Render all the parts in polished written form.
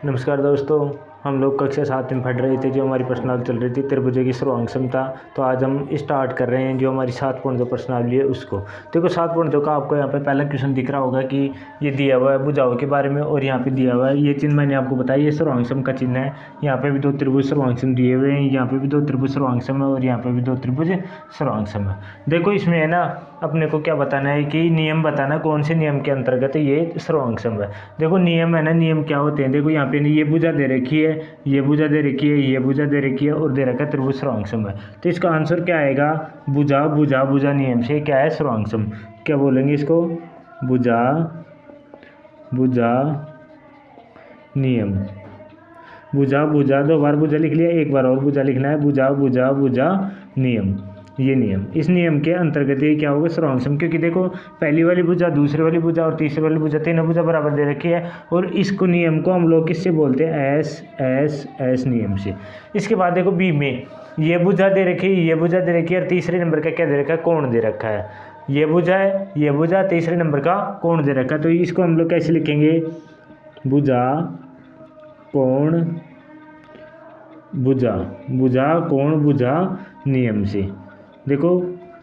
नमस्कार दोस्तों, हम लोग कक्षा 7 में पढ़ रहे थे। जो हमारी प्रश्नावली चल रही थी त्रिभुजों की सर्वांग क्षमता, तो आज हम स्टार्ट कर रहे हैं जो हमारी 7.2 प्रश्नावली है उसको। देखो 7.2 का आपको यहाँ पे पहला क्वेश्चन दिख रहा होगा कि ये दिया हुआ है भुजाओं के बारे में, और यहाँ पे दिया हुआ है ये चिन्ह मैंने आपको बताया, ये सर्वांग क्षम का चिन्ह है। यहाँ पे भी 2 त्रिभुज सर्वांग क्षम दिए हुए हैं, यहाँ पे भी 2 त्रिभुज सर्वांग क्षम है, और यहाँ पे भी 2 त्रिभुज सर्वांग क्षम है। देखो इसमें है ना, अपने को क्या बताना है कि नियम बताना, कौन से नियम के अंतर्गत ये सर्वांग क्षम है। देखो नियम है ना, नियम क्या होते हैं। देखो यहाँ पे ये भुजा दे रखी है, ये भुजा दे रखी है, ये भुजा दे रखी है, और दे रखा है त्रिभुज सर्वांग क्षम है। तो इसका आंसर क्या आएगा? भुजा भुजा भुजा नियम से क्या है? सर्वांग क्षम। क्या बोलेंगे इसको? भुजा भुजा नियम। भुजा भुजा, 2 बार भुजा लिख लिया, 1 बार और भुजा लिखना है। भुजा भुजा भुजा नियम, ये नियम, इस नियम के अंतर्गत ये क्या होगा? सर्वांग क्षम। क्योंकि देखो पहली वाली भुजा, दूसरी वाली भुजा और तीसरी वाली भुजा, तीनों भुजा बराबर दे रखी है, और इसको नियम को हम लोग किससे बोलते हैं? एस नियम से। इसके बाद देखो बी में ये भुजा दे रखी है, ये भुजा दे रखी है, और तीसरे नंबर का क्या दे रखा है? कोण दे रखा है। ये भुजा है, ये भुजा, तीसरे नंबर का कोण दे रखा है। तो इसको हम लोग कैसे लिखेंगे? भुजा कोण भुजा, भुजा कोण भुजा नियम से। देखो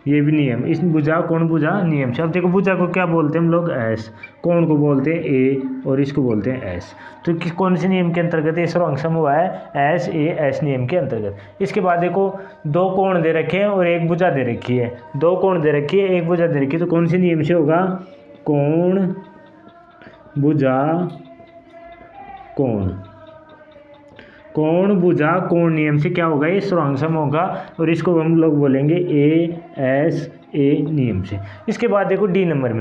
ये भी नियम, इस भुजा कोण भुजा नियम से। अब देखो भुजा को क्या बोलते हैं हम लोग? एस, कोण को बोलते हैं ए, और इसको बोलते हैं एस। तो कौन से नियम के अंतर्गत ये सर्वांग क्षम हुआ है? एस नियम के अंतर्गत। इसके बाद देखो 2 कोण दे रखे हैं और 1 भुजा दे रखी है। 2 कोण दे रखी है, 1 भुजा दे रखी है, तो कौन से नियम से होगा? कोण भुजा कोण, कोण भुजा कोण नियम से क्या होगा? ये सर्वांग क्षम होगा, और इसको हम लोग बोलेंगे एस नियम से। इसके बाद देखो डी नंबर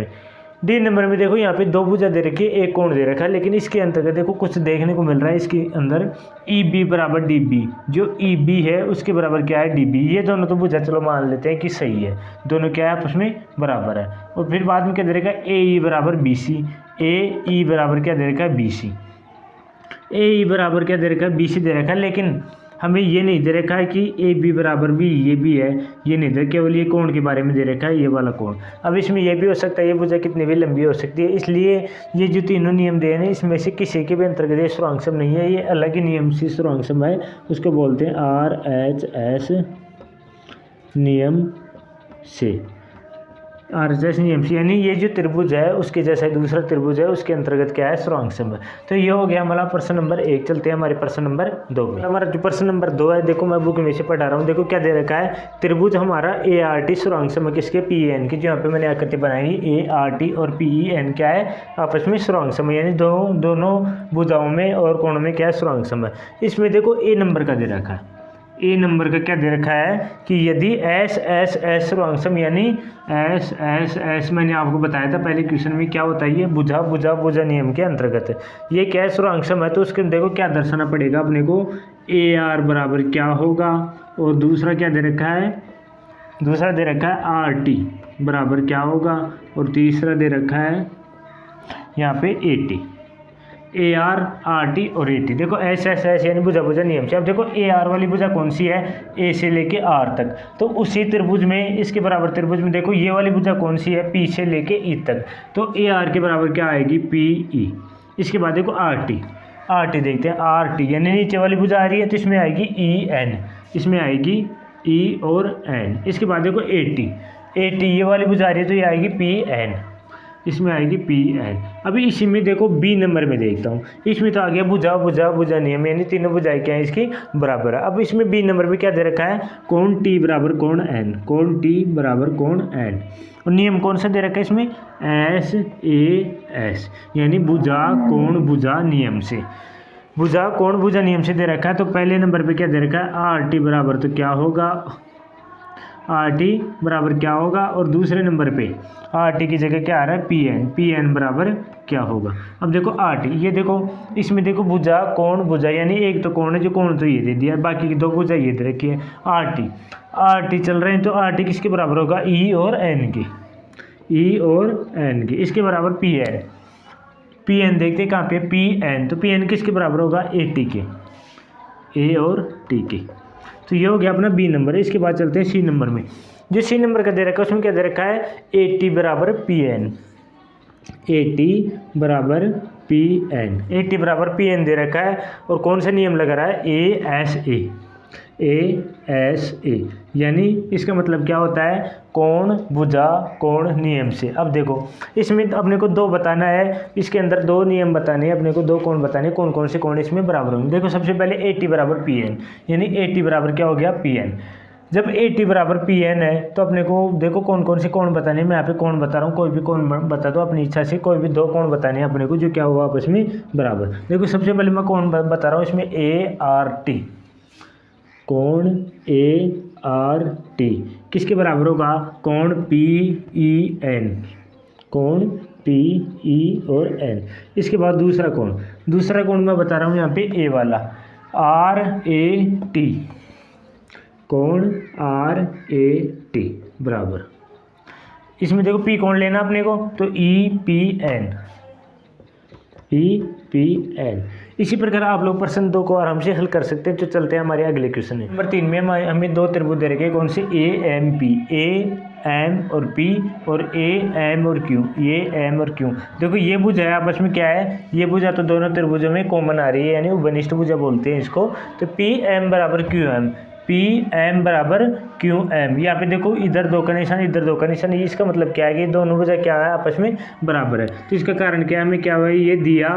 में देखो यहाँ पे 2 भुजा दे रखी है, 1 कोण दे रखा है, लेकिन इसके अंतर्गत देखो कुछ देखने को मिल रहा है। इसके अंदर EB बराबर DB, जो EB है उसके बराबर क्या है? DB। ये दोनों तो भुजा चलो मान लेते हैं कि सही है, दोनों क्या है आपस में? बराबर है। और फिर बाद में क्या दे रखा है? AE बराबर BC, AE बराबर क्या दे रखा है? BC। AE बराबर क्या दे रखा है? BC दे रखा है, लेकिन हमें ये नहीं दे रखा है कि AB बराबर भी ये भी है, ये नहीं दे, केवल ये कोण के बारे में दे रखा है, ये वाला कोण। अब इसमें ये भी हो सकता है, ये भुजा कितनी भी लंबी हो सकती है, इसलिए ये जो तीनों नियम दे रहे हैं इसमें से किसी के भी अंतर्गत ये सर्वांग क्षम नहीं है, ये अलग ही नियम से सर्वांग क्षम है। उसको बोलते हैं RHS नियम से। RHS नियम से, यानी ये जो त्रिभुज है उसके जैसा दूसरा त्रिभुज है, उसके अंतर्गत क्या है? सर्वांग क्षम है। तो ये हो गया हमारा प्रश्न नंबर 1। चलते हैं हमारे प्रश्न नंबर 2 में। हमारा जो प्रश्न नंबर 2 है, देखो मैं बुक में से पढ़ा रहा हूँ। देखो क्या दे रखा है? त्रिभुज हमारा ART सर्वांग क्षम है किसके? PEN की। जो यहाँ पे मैंने आकृति बनाई ART और PEN क्या है? आपस में सर्वांग क्षम है, यानी दोनों भुजाओं में और कोणों में क्या है? सर्वांग क्षम है। इसमें देखो A नंबर का दे रखा है, A नंबर का क्या दे रखा है कि यदि एस सर्वांग क्षम, यानी एस मैंने आपको बताया था पहले क्वेश्चन में क्या होता है? ये भुजा भुजा भुजा नियम के अंतर्गत है। ये क्या है? सर्वांग क्षम है। तो उसके देखो क्या दर्शाना पड़ेगा अपने को? AR बराबर क्या होगा, और दूसरा क्या दे रखा है? दूसरा दे रखा है RT बराबर क्या होगा, और तीसरा दे रखा है यहाँ पे AT। AR RT और AT। देखो एस यानी भुजा भुजा नियम से। अब देखो AR वाली भुजा कौन सी है? A से लेके R तक। तो उसी त्रिभुज में, इसके बराबर त्रिभुज में देखो ये वाली भुजा कौन सी है? P से लेके E तक। तो AR के बराबर क्या आएगी? PE। इसके बाद देखो RT देखते हैं। RT यानी नीचे वाली भुजा आ रही है, तो इसमें आएगी EN, इसमें आएगी E और N। इसके बाद देखो AT ये वाली भुजा आ रही है, तो ये आएगी PN, इसमें आएगी PN। अभी इसी में देखो B नंबर में देखता हूँ, इसमें तो आ गया भुजा भुजा भुजा नियम, यानी तीनों भुजाएं क्या है? इसकी बराबर है। अब इसमें B नंबर में क्या दे रखा है? कोण T बराबर कोण N, कोण T बराबर कोण N। और नियम कौन सा दे रखा है इसमें? SAS, यानी भुजा कोण भुजा नियम से। भुजा कोण भुजा नियम से दे रखा है। तो पहले नंबर पे क्या दे रखा है? RT बराबर तो क्या होगा? RT बराबर क्या होगा, और दूसरे नंबर पे RT की जगह क्या आ रहा है? PN बराबर क्या होगा? अब देखो RT, ये देखो इसमें देखो भुजा कोण भुजा, यानी एक तो कोण है, जो कोण तो ये दे दिया, बाकी की 2 भुजा ये दे रखी है। RT चल रहे हैं, तो RT किसके बराबर होगा? E और N की। इसके बराबर PN देखते कहाँ पे? PN, तो PN किसके बराबर होगा? AT के, A और T के। तो ये हो गया अपना B नंबर। इसके बाद चलते हैं C नंबर में। जो C नंबर का दे रखा है उसमें क्या दे रखा है? AT बराबर PN, AT बराबर पी एन, ए टी बराबर पी एन दे रखा है और कौन सा नियम लगा रहा है, ए एस ए, यानी इसका मतलब क्या होता है, कोण भुजा कोण नियम से। अब देखो इसमें अपने को दो बताना है, इसके अंदर दो नियम बताने हैं अपने को, दो कोण बताने हैं, कौन कौन से कोण इसमें बराबर होंगे। देखो सबसे पहले ए टी बराबर पी एन, यानी ए टी बराबर क्या हो गया, पी एन। जब ए टी बराबर पी एन है तो अपने को देखो कौन कौन से कोण बताने हैं, मैं यहाँ पे कोण बता रहा हूँ, कोई भी कोण बता दो अपनी इच्छा से, कोई भी दो कोण बताने हैं अपने को जो क्या हुआ आपस में बराबर। देखो सबसे पहले मैं कोण बता रहा हूँ इसमें ए आर टी, कोण ए आर टी किसके बराबर होगा, कोण पी ई एन, कोण पी ई और एन। इसके बाद दूसरा कोण मैं बता रहा हूँ यहाँ पे ए वाला, आर ए टी, कोण आर ए टी बराबर, इसमें देखो पी कोण लेना अपने को तो E P N, E P N. इसी प्रकार आप लोग प्रश्न 2 को आराम से हल कर सकते हैं। तो चलते हैं हमारे अगले क्वेश्चन में। नंबर 3 में हमें दो त्रिभुज दे रखे, कौन से, A M P, A M और पी, और ए एम और क्यू, ये एम और क्यू। देखो ये भुजा है आपस में क्या है, ये भुजा तो दोनों त्रिभुजों में कॉमन आ रही है, यानी उपनिष्ठ भुजा बोलते हैं इसको। तो पी एम बराबर क्यू एम, पी एम बराबर क्यू एम। यहाँ पे देखो इधर दो का निशान, इधर दो का निशान, इसका मतलब क्या है कि दोनों भुजा क्या है, आपस में बराबर है। तो इसका कारण क्या है, हमें क्या हुआ, ये दिया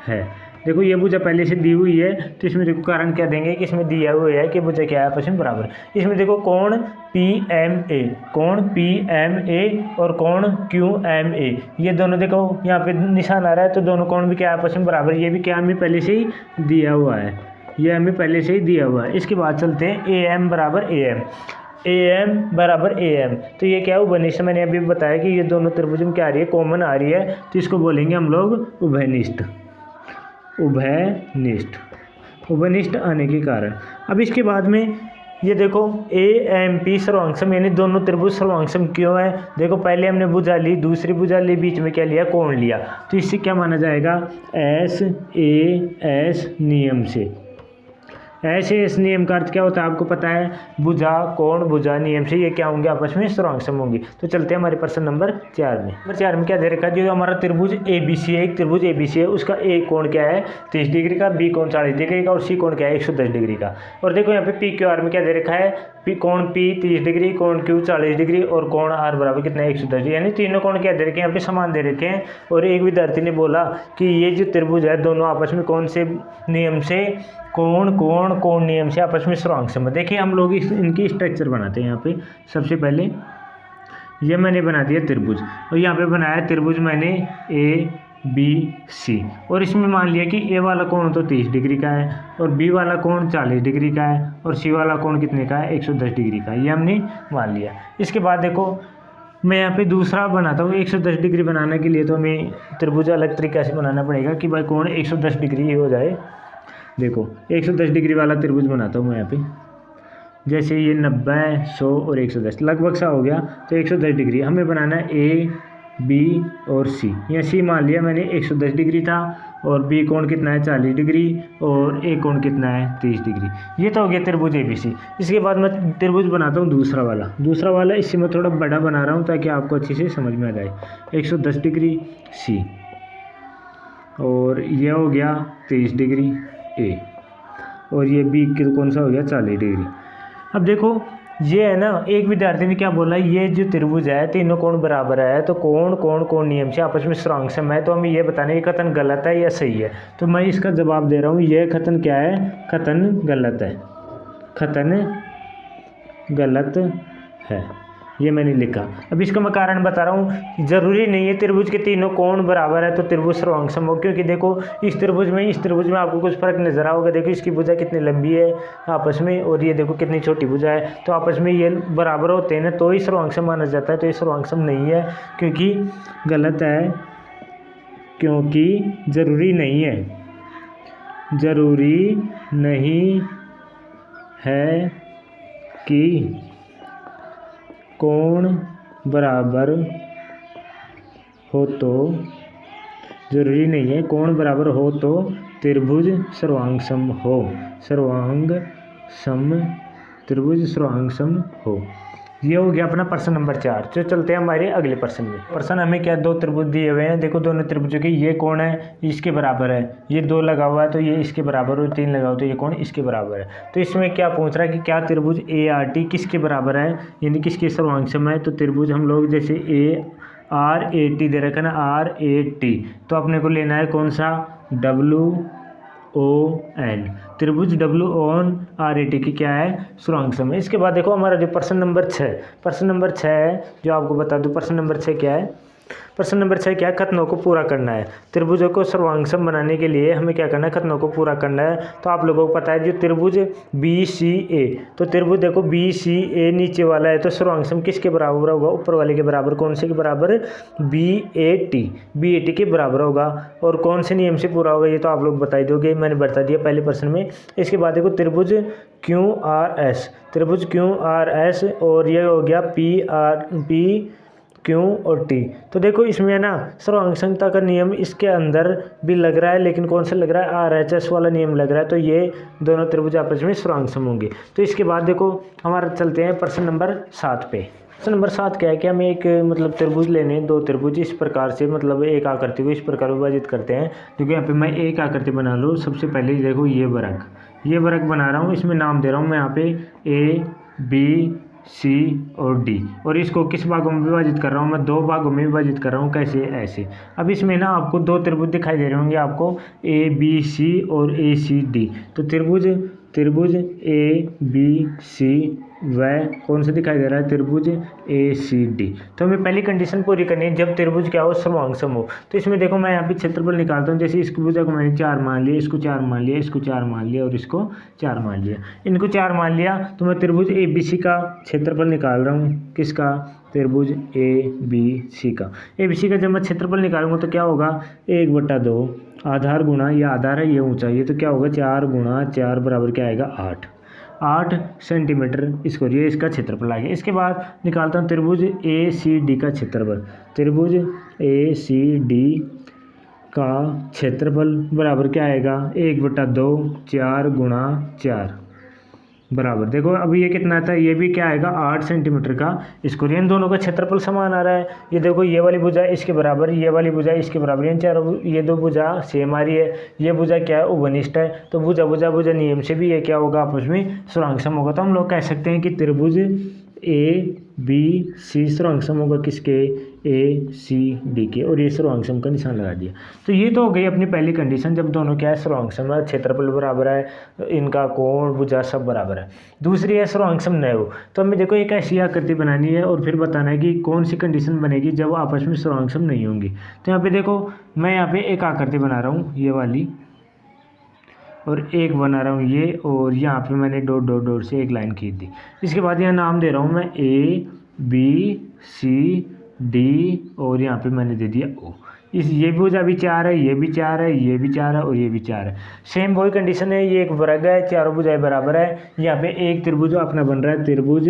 है। देखो ये भुजा पहले से दी हुई है, तो इसमें देखो कारण क्या देंगे कि इसमें दिया हुआ है कि भुजा क्या है, आपस में बराबर। इसमें देखो कोण पी एम ए, कोण पी एम ए और कोण क्यू एम ए, ये दोनों देखो यहाँ पे निशान आ रहा है, तो दोनों कोण भी क्या है, आपस में बराबर। ये भी क्या हमें पहले से ही दिया हुआ है, ये हमें पहले से ही दिया हुआ है। इसके बाद चलते हैं ए एम बराबर ए एम, ए एम बराबर ए एम। तो ये क्या है, उपनिष्ठ। मैंने अभी बताया कि ये दोनों त्रिभुज में क्या आ रही है, कॉमन आ रही है, तो इसको बोलेंगे हम लोग उभयनिष्ठ, उभयनिष्ठ, उभयनिष्ठ आने के कारण। अब इसके बाद में ये देखो ए एम पी सर्वांगसम, यानी दोनों त्रिभुज सर्वांगसम क्यों है। देखो पहले हमने भुजा ली, दूसरी भुजा ली, बीच में क्या लिया, कोण लिया, तो इससे क्या माना जाएगा, एस ए एस नियम से। ऐसे इस नियम का अर्थ क्या होता है आपको पता है, भुजा कोण भुजा नियम से ये क्या होंगे, आपस में सर्वांगसम होंगे। तो चलते हैं हमारे प्रश्न नंबर 4 में। नंबर 4 में क्या दे रखा है, जो हमारा त्रिभुज ए बी सी है, एक त्रिभुज ए बी सी है, उसका ए कोण क्या है 30 डिग्री का, बी कोण 40 डिग्री का और सी कोण क्या है 110 डिग्री का। और देखो यहाँ पे पी क्यू आर में क्या दे रखा है, कोण पी 30 डिग्री, कोण क्यू 40 डिग्री और कोण आर बराबर कितना है 110 डिग्री, यानी तीनों कोण क्या दे रखे हैं, यहाँ पे समान दे रखे हैं। और एक विद्यार्थी ने बोला कि ये जो त्रिभुज है दोनों आपस में कौन से नियम से, कोण नियम से आपस में सर्वांगसम है। देखिए हम लोग इनकी स्ट्रक्चर बनाते हैं। यहाँ पे सबसे पहले ये मैंने बना दिया त्रिभुज, और यहाँ पे बनाया त्रिभुज मैंने ए बी सी, और इसमें मान लिया कि ए वाला कोण तो 30 डिग्री का है और बी वाला कोण 40 डिग्री का है और सी वाला कोण कितने का है 110 डिग्री का, ये हमने मान लिया। इसके बाद देखो मैं यहाँ पे दूसरा बनाता हूँ। 110 डिग्री बनाने के लिए तो हमें त्रिभुज अलग तरीके से बनाना पड़ेगा कि भाई कोण 110 डिग्री हो जाए। देखो 110 डिग्री वाला त्रिभुज बनाता हूँ मैं यहाँ पे, जैसे ये 90 100 और 110 लगभग सा हो गया, तो 110 डिग्री हमें बनाना है ए बी और सी। यहाँ सी मान लिया मैंने 110 डिग्री था और बी कोण कितना है 40 डिग्री और ए कोण कितना है 30 डिग्री। ये तो हो गया त्रिभुज ए बी सी। इसके बाद मैं त्रिभुज बनाता हूँ दूसरा वाला इससे मैं थोड़ा बड़ा बना रहा हूँ ताकि आपको अच्छे से समझ में आ जाए। 110 डिग्री सी और ये हो गया 30 डिग्री ए और ये बी कौन सा हो गया 40 डिग्री। अब देखो ये है ना, एक विद्यार्थी ने क्या बोला, ये जो त्रिभुज है तीनों कोण बराबर है तो कोण नियम से आपस में सर्वांगसम है, तो हमें ये बताना है ये कथन गलत है या सही है। तो मैं इसका जवाब दे रहा हूँ, ये कथन क्या है, कथन गलत है, कथन गलत है, ये मैंने लिखा। अब इसका मैं कारण बता रहा हूँ। ज़रूरी नहीं है त्रिभुज के तीनों कोण बराबर है तो त्रिभुज सर्वांगसम हो, क्योंकि देखो इस त्रिभुज में आपको कुछ फर्क नजर आओगे। देखो इसकी भुजा कितनी लंबी है आपस में और ये देखो कितनी छोटी भुजा है, तो आपस में ये बराबर होते हैं ना तो ही सर्वांगसम माना जाता है। तो ये सर्वांगसम नहीं है क्योंकि गलत है, क्योंकि ज़रूरी नहीं है कि कोण बराबर हो तो, ज़रूरी नहीं है कोण बराबर हो तो त्रिभुज सर्वांगसम हो, त्रिभुज सर्वांगसम हो। ये हो गया अपना प्रश्न नंबर 4। तो चलते हैं हमारे अगले प्रश्न में। प्रश्न हमें क्या, दो त्रिभुज दिए हुए हैं। देखो दोनों त्रिभुजों के ये कोण है इसके बराबर है, ये 2 लगा हुआ है तो ये इसके बराबर, और 3 लगा हुआ तो ये कोण इसके बराबर है। तो इसमें क्या पूछ रहा है कि क्या त्रिभुज ART किसके बराबर है, यानी किसके सर्वांगसम है। तो त्रिभुज हम लोग जैसे ARAT दे रखा है ना, RAT, तो अपने को लेना है कौन सा, WON। त्रिभुज WON-RAT की क्या है, सर्वांगसम है। इसके बाद देखो हमारा जो प्रश्न नंबर 6, प्रश्न नंबर 6 है जो आपको बता दूं। प्रश्न नंबर 6 क्या है, प्रश्न नंबर 6 क्या है, कथनों को पूरा करना है। त्रिभुजों को सर्वांगसम बनाने के लिए हमें क्या करना है, कथनों को पूरा करना है। तो आप लोगों को पता है जो त्रिभुज BCA, तो त्रिभुज देखो BCA नीचे वाला है तो सर्वांगसम किसके बराबर होगा, ऊपर वाले के बराबर। कौन से के बराबर, BAT के बराबर होगा। और कौन से नियम से पूरा होगा ये तो आप लोग बता ही दोगे, मैंने बता दिया पहले प्रश्न में। इसके बाद देखो त्रिभुज QRS, त्रिभुज QRS, और ये हो गया PQ और T। तो देखो इसमें है ना सर्वांगसमता का नियम इसके अंदर भी लग रहा है, लेकिन कौन सा लग रहा है, RHS वाला नियम लग रहा है। तो ये दोनों त्रिभुज आपस में सर्वांगसम होंगे। तो इसके बाद देखो हमारा चलते हैं प्रश्न नंबर 7 पे। प्रश्न नंबर 7 क्या है कि हमें एक मतलब त्रिभुज लेने, दो त्रिभुज इस प्रकार से मतलब एक आकृति को इस प्रकार विभाजित करते हैं। क्योंकि यहाँ पे मैं एक आकृति बना लूँ। सबसे पहले देखो ये वर्ग बना रहा हूँ, इसमें नाम दे रहा हूँ मैं यहाँ पे A, B, C और D, और इसको किस भागों में विभाजित कर रहा हूँ मैं, 2 भागों में विभाजित कर रहा हूँ। कैसे, ऐसे। अब इसमें ना आपको 2 त्रिभुज दिखाई दे रहे होंगे आपको, ABC और ACD। तो त्रिभुज ABC वह कौन सा दिखाई दे रहा है, त्रिभुज ACD। तो हमें पहली कंडीशन पूरी करनी है, जब त्रिभुज क्या हो, सर्वांगसम हो। तो इसमें देखो मैं यहाँ पे क्षेत्रफल निकालता हूँ। जैसे इसकी भुजा को मैंने 4 मान लिया, इसको 4 मान लिया, इसको 4 मान लिया और इसको 4 मान लिया। इनको 4 मान लिया तो मैं त्रिभुज ABC का क्षेत्रफल निकाल रहा हूँ। किसका, त्रिभुज ABC का। ABC का जब मैं क्षेत्रफल निकालूंगा तो क्या होगा, 1/2 आधार गुणा, ये आधार है ये ऊंचाई है, तो क्या होगा 4 गुणा 4 बराबर क्या आएगा, 8 सेंटीमीटर इसको, ये इसका क्षेत्रफल आ गया। इसके बाद निकालता हूँ त्रिभुज ACD का क्षेत्रफल। त्रिभुज ACD का क्षेत्रफल बराबर क्या आएगा, 1/2 4 गुणा 4 बराबर, देखो अभी ये कितना था, ये भी क्या आएगा 8 सेंटीमीटर का। इसको इन दोनों का क्षेत्रफल समान आ रहा है। ये देखो ये वाली भुजा इसके बराबर, ये वाली भुजा इसके बराबर, ये 2 भुजा सेम आ रही है। ये भुजा क्या है, उभनिष्ठ है। तो भुजा नियम से भी ये क्या होगा, आपस में सर्वांगसम होगा। तो हम लोग कह सकते हैं कि त्रिभुज ABC सर्वांगसम होगा किसके, ACD के, और ये सर्वांगसम का निशान लगा दिया। तो ये तो हो गई अपनी पहली कंडीशन, जब दोनों क्या है, सर्वांगसम है, क्षेत्रफल बराबर है, इनका कोण भुजा सब बराबर है। दूसरी है सर्वांगसम न हो। तो हमें देखो एक ऐसी आकृति बनानी है और फिर बताना है कि कौन सी कंडीशन बनेगी जब आपस में सर्वांगसम नहीं होंगी। तो यहाँ पे देखो मैं यहाँ पे एक आकृति बना रहा हूँ, ये वाली, और एक बना रहा हूँ ये, और यहाँ पे मैंने डॉट से एक लाइन खींच दी। इसके बाद यहाँ नाम दे रहा हूँ मैं ABCD, और यहाँ पे मैंने दे दिया O। ये भुजा भी 4 है, ये भी 4 है, ये भी 4 है और ये भी 4 है। सेम वही कंडीशन है, ये एक वर्ग है, चारों भुजाएं बराबर है। यहाँ पे एक त्रिभुज अपना बन रहा है, त्रिभुज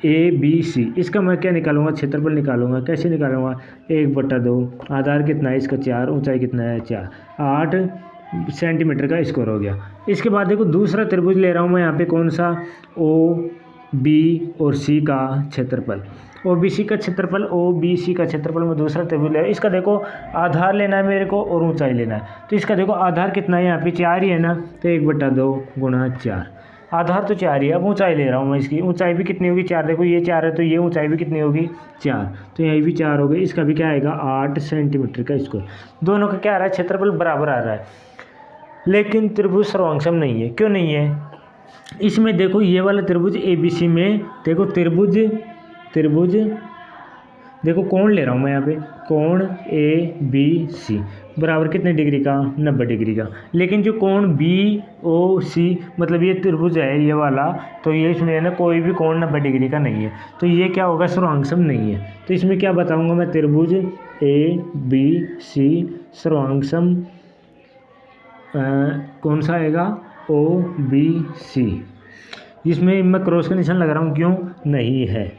ABC। इसका मैं क्या निकालूंगा, क्षेत्रफल निकालूंगा। कैसे निकालूंगा, 1/2 आधार कितना है इसका 4, ऊंचाई कितना है 4, 8 सेंटीमीटर का स्क्वायर हो गया। इसके बाद देखो दूसरा त्रिभुज ले रहा हूँ मैं यहाँ पे, कौन सा, OB और C का क्षेत्रफल। OBC का क्षेत्रफल में दूसरा त्रिभुज ले रहा हूँ। इसका देखो आधार लेना है मेरे को और ऊंचाई लेना है। तो इसका देखो आधार कितना है, यहाँ पे 4 ही है ना, तो 1/2 गुणा 4, आधार तो 4 ही है। अब ऊंचाई ले रहा हूँ मैं, इसकी ऊंचाई भी कितनी होगी, 4। देखो ये 4 है तो ये ऊंचाई भी कितनी होगी, 4। तो यही भी 4 हो गई। इसका भी क्या आएगा, 8 सेंटीमीटर का स्क्वायर। दोनों का क्या आ रहा है, क्षेत्रफल बराबर आ रहा है। लेकिन त्रिभुज सर्वांगसम नहीं है। क्यों नहीं है, इसमें देखो ये वाला त्रिभुज ABC में देखो त्रिभुज देखो कोण ले रहा हूँ मैं यहाँ पे, कोण ABC बराबर कितने डिग्री का, 90 डिग्री का। लेकिन जो कोण BOC मतलब ये त्रिभुज है ये वाला, तो ये इसमें है ना कोई भी कोण 90 डिग्री का नहीं है। तो ये क्या होगा, सर्वांगसम नहीं है। तो इसमें क्या बताऊँगा मैं, त्रिभुज ABC सर्वांगसम कौन सा आएगा, OBC। इसमें मैं क्रॉस का निशान लगा रहा हूँ, क्यों, नहीं है।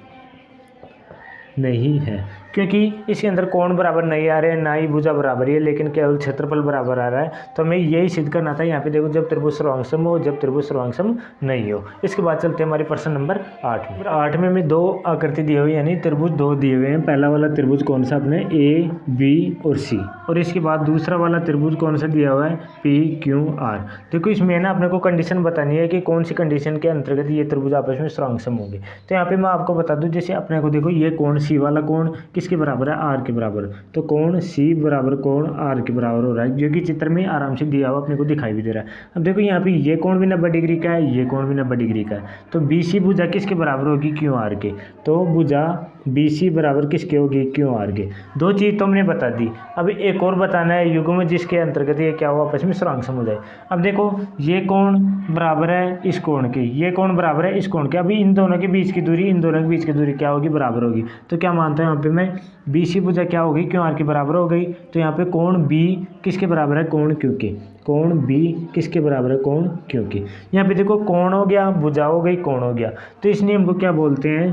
क्योंकि इसके अंदर कोण बराबर नहीं आ रहे हैं, ना ही भुजा बराबर है, लेकिन केवल क्षेत्रफल बराबर आ रहा है। तो हमें यही सिद्ध करना था। यहाँ पे देखो जब त्रिभुज सर्वांगसम हो, जब त्रिभुज सर्वांगसम नहीं हो। इसके बाद चलते हैं हमारे प्रश्न नंबर 8 में। 8 में हमें दो आकृति दी हुई, यानी त्रिभुज दो दिए हुए हैं। पहला वाला त्रिभुज कौन सा अपने ए बी और सी, और इसके बाद दूसरा वाला त्रिभुज कौन सा दिया हुआ है पी क्यू आर। देखो इसमें ना अपने को कंडीशन बतानी है कि कौन सी कंडीशन के अंतर्गत ये त्रिभुज आपस में सर्वांगसम होंगे। तो यहाँ पे मैं आपको बता दूं, जैसे अपने को देखो ये कोण सी वाला कोण किसके बराबर है, आर के बराबर। तो कोण सी बराबर कोण आर के बराबर हो रहा है, जो कि चित्र में आराम से दिया हुआ अपने को दिखाई भी दे रहा है। अब देखो यहाँ पे ये कोण भी 90 डिग्री का है, ये कोण भी 90 डिग्री का है। तो बी सी भुजा किसके बराबर होगी, क्यू आर के। तो भुजा बी सी बराबर किसके होगी, क्यू आर के। दो चीज़ तो हमने बता दी। अब एक और बताना है युग्म जिसके अंतर्गत ये क्या हो आपस में सर्वांगसम हो जाए। अब देखो ये कोण बराबर है इस कोण के, ये कोण बराबर है इस कोण के। अभी इन दोनों के बीच की दूरी, इन दोनों के बीच की दूरी क्या होगी, बराबर होगी। तो क्या मानता हूँ यहाँ पे मैं, बी सी भुजा क्या होगी, क्यू आर के बराबर हो गई। तो यहाँ पे कोण बी किसके बराबर है, कोण क्यू के। कोण बी किसके बराबर है, कोण क्यू के। यहाँ पे देखो कोण हो गया, भुजा हो गई, कोण हो गया। तो इस नियम को क्या बोलते हैं,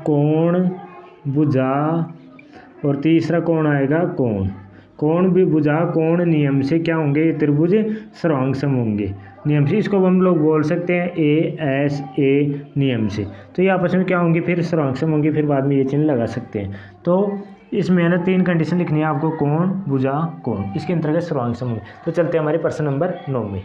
कोण भुजा, और तीसरा कोण आएगा कोण। कोण भी भुजा कोण नियम से क्या होंगे, त्रिभुज सर्वांगसम होंगे नियम से। इसको हम लोग बोल सकते हैं ए एस ए नियम से। तो ये आपस में क्या होंगे, फिर सर्वांगसम होंगे। फिर बाद में ये चिन्ह लगा सकते हैं। तो इसमें ना 3 कंडीशन लिखनी है आपको, कोण भुजा कोण, इसके अंतर्गत सर्वांगसम होंगे। तो चलते हैं हमारे प्रश्न नंबर 9 में।